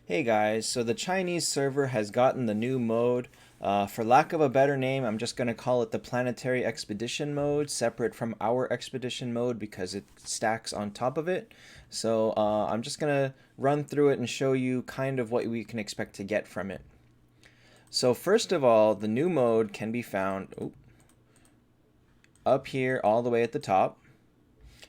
Hey guys, so the Chinese server has gotten the new mode. For lack of a better name, I'm just going to call it the Planetary Expedition mode, separate from our Expedition mode because it stacks on top of it. So I'm just going to run through it and show you kind of what we can expect to get from it. So first of all, the new mode can be found up here all the way at the top.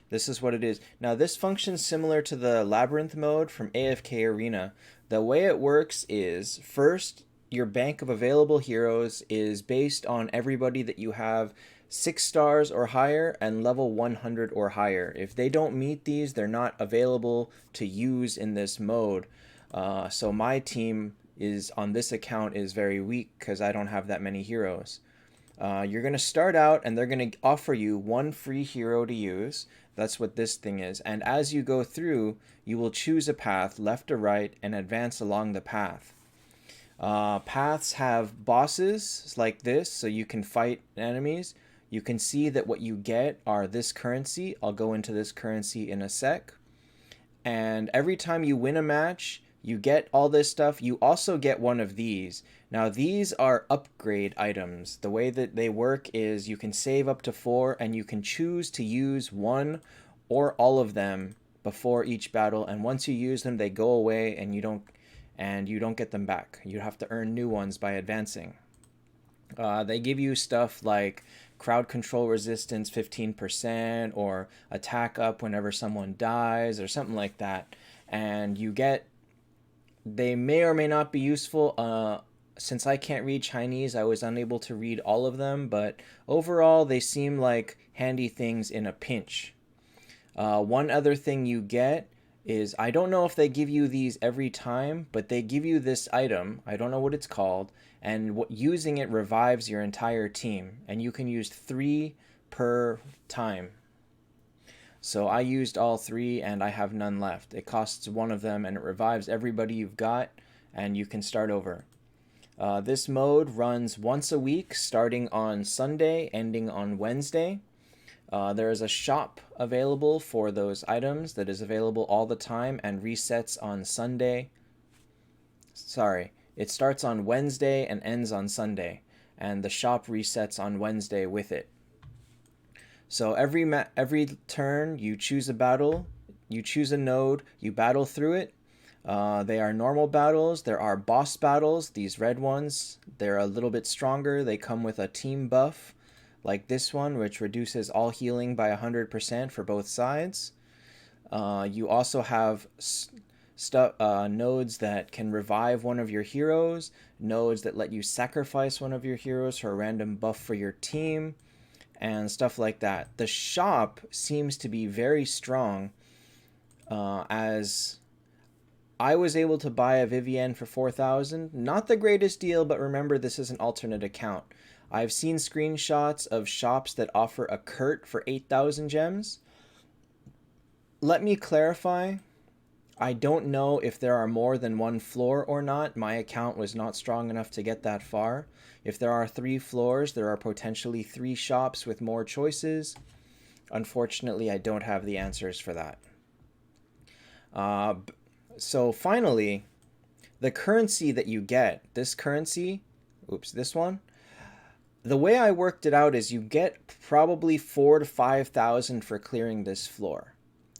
This is what it is. Now this functions similar to the labyrinth mode from AFK Arena. The way it works is first your bank of available heroes is based on everybody that you have 6 stars or higher and level 100 or higher. If they don't meet these, they're not available to use in this mode. So my team is on this account is very weak because I don't have that many heroes. You're going to start out and they're going to offer you one free hero to use. That's what this thing is. And as you go through, you will choose a path left or right and advance along the path. Paths have bosses like this, so you can fight enemies. You can see that what you get are this currency. I'll go into this currency in a sec. And every time you win a match, you get all this stuff. You also get one of these. Now, these are upgrade items. The way that they work is you can save up to 4, and you can choose to use one or all of them before each battle. And once you use them, they go away, and you don't get them back. You have to earn new ones by advancing. They give you stuff like crowd control resistance 15% or attack up whenever someone dies or something like that. And they may or may not be useful. Since I can't read Chinese, I was unable to read all of them, but overall they seem like handy things in a pinch. One other thing you get is, I don't know if they give you these every time, but they give you this item. I don't know what it's called, and using it revives your entire team, and you can use 3 per time. So I used all 3 and I have none left. It costs one of them and it revives everybody you've got, and you can start over. This mode runs once a week, starting on Sunday, ending on Wednesday. There is a shop available for those items that is available all the time and resets on Sunday. Sorry, it starts on Wednesday and ends on Sunday, and the shop resets on Wednesday with it. So every turn you choose a battle, you choose a node, you battle through it. They are normal battles. There are boss battles, these red ones. They're a little bit stronger. They come with a team buff, like this one, which reduces all healing by 100% for both sides. You also have nodes that can revive one of your heroes, nodes that let you sacrifice one of your heroes for a random buff for your team, and stuff like that. The shop seems to be very strong, as I was able to buy a Vivienne for 4,000. Not the greatest deal, but remember, this is an alternate account. I've seen screenshots of shops that offer a Kurt for 8,000 gems. Let me clarify. I don't know if there are more than one floor or not. My account was not strong enough to get that far. If there are 3 floors, there are potentially 3 shops with more choices. Unfortunately, I don't have the answers for that. So finally, the currency that you get, this currency, this one, the way I worked it out is you get probably 4,000 to 5,000 for clearing this floor.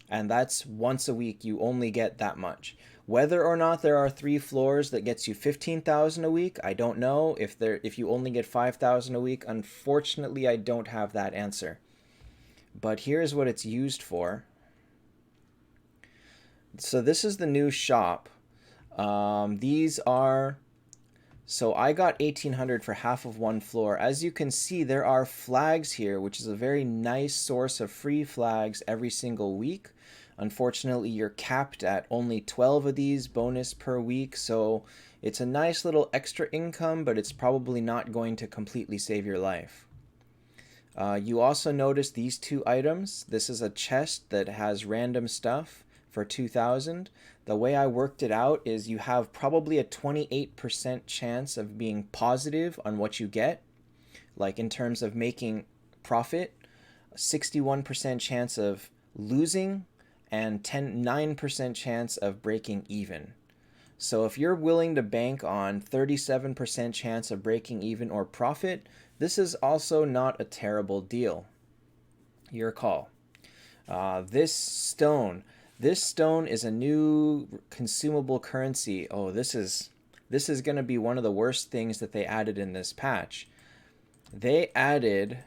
And that's once a week. You only get that much. Whether or not there are 3 floors that gets you 15,000 a week, I don't know. If you only get 5,000 a week, unfortunately, I don't have that answer. But here's what it's used for. So this is the new shop. These are... So I got 1,800 for half of one floor. As you can see, there are flags here, which is a very nice source of free flags every single week. Unfortunately, you're capped at only 12 of these bonus per week, so it's a nice little extra income, but it's probably not going to completely save your life. You also notice these 2 items. This is a chest that has random stuff for 2,000. The way I worked it out is you have probably a 28% chance of being positive on what you get, like in terms of making profit, 61% chance of losing, and 9% chance of breaking even. So if you're willing to bank on 37% chance of breaking even or profit, this is also not a terrible deal. Your call. This stone. This stone is a new consumable currency. Oh, this is going to be one of the worst things that they added in this patch. They added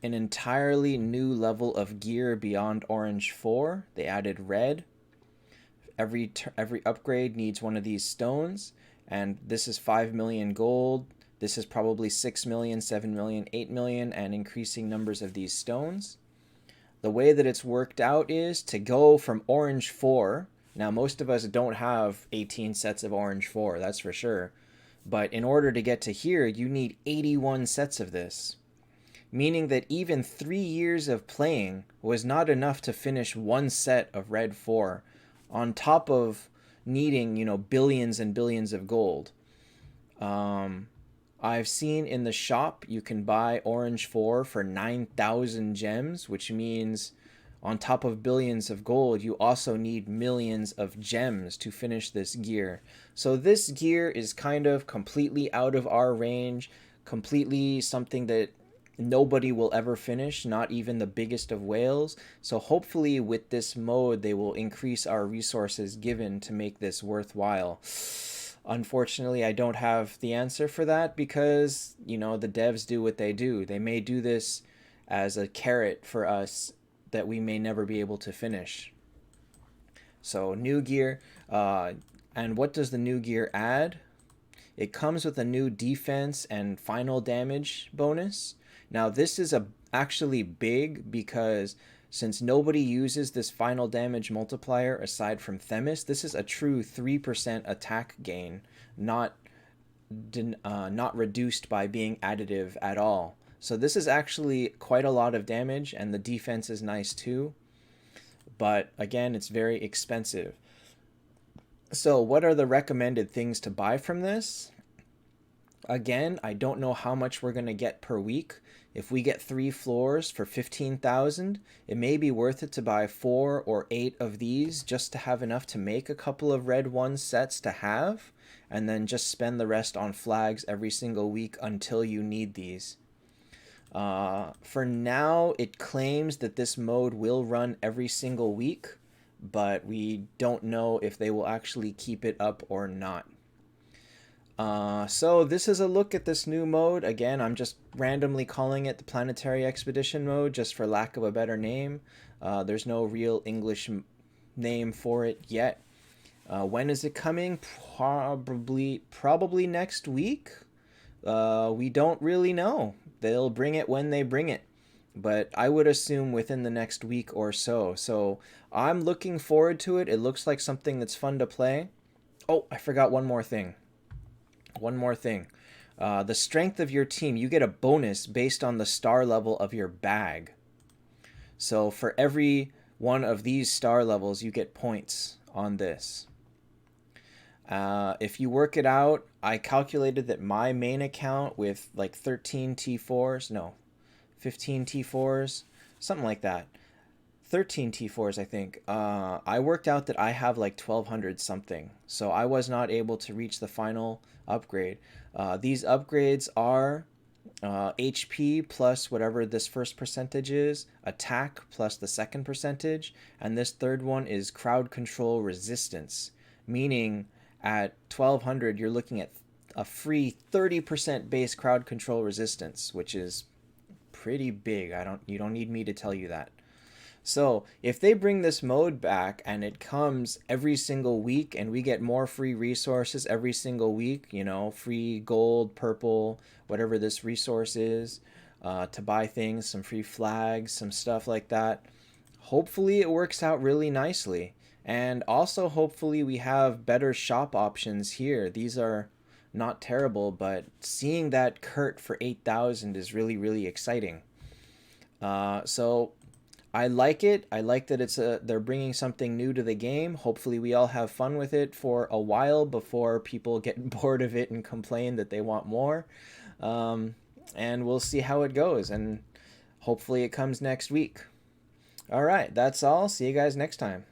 an entirely new level of gear beyond Orange 4. They added red. Every upgrade needs one of these stones, and this is 5 million gold. This is probably 6 million, 7 million, 8 million, and increasing numbers of these stones. The way that it's worked out is to go from Orange 4. Now, most of us don't have 18 sets of Orange 4, that's for sure. But in order to get to here, you need 81 sets of this. Meaning that even 3 years of playing was not enough to finish one set of Red 4, on top of needing, billions and billions of gold. I've seen in the shop you can buy Orange 4 for 9,000 gems, which means on top of billions of gold, you also need millions of gems to finish this gear. So this gear is kind of completely out of our range, completely something that nobody will ever finish, not even the biggest of whales. So hopefully with this mode, they will increase our resources given to make this worthwhile. Unfortunately, I don't have the answer for that because, the devs do what they do. They may do this as a carrot for us that we may never be able to finish. So new gear, and what does the new gear add? It comes with a new defense and final damage bonus. Now this is actually big because since nobody uses this final damage multiplier aside from Themis, this is a true 3% attack gain, not reduced by being additive at all. So this is actually quite a lot of damage, and the defense is nice too. But again, it's very expensive. So what are the recommended things to buy from this? Again, I don't know how much we're going to get per week. If we get 3 floors for 15,000, it may be worth it to buy 4 or 8 of these just to have enough to make a couple of red 1 sets to have, and then just spend the rest on flags every single week until you need these. For now, it claims that this mode will run every single week, but we don't know if they will actually keep it up or not. So this is a look at this new mode. Again, I'm just randomly calling it the Planetary Expedition mode just for lack of a better name. There's no real English name for it yet. When is it coming? Probably next week. We don't really know. They'll bring it when they bring it, but I would assume within the next week or so. So I'm looking forward to it. It looks like something that's fun to play. Oh, I forgot one more thing. The strength of your team. You get a bonus based on the star level of your bag. So for every one of these star levels, you get points on this. If you work it out, I calculated that my main account with like 15 T4s, something like that. 13 T4s, I think. I worked out that I have like 1200 something. So I was not able to reach the final upgrade. These upgrades are HP plus whatever this first percentage is, attack plus the second percentage, and this third one is crowd control resistance, meaning at 1200 you're looking at a free 30% base crowd control resistance, which is pretty big. You don't need me to tell you that. So if they bring this mode back and it comes every single week and we get more free resources every single week, free gold, purple, whatever this resource is, to buy things, some free flags, some stuff like that, hopefully it works out really nicely. And also hopefully we have better shop options here. These are not terrible, but seeing that Kurt for 8,000 is really, really exciting. So I like it. I like that they're bringing something new to the game. Hopefully we all have fun with it for a while before people get bored of it and complain that they want more. And we'll see how it goes. And hopefully it comes next week. All right, that's all. See you guys next time.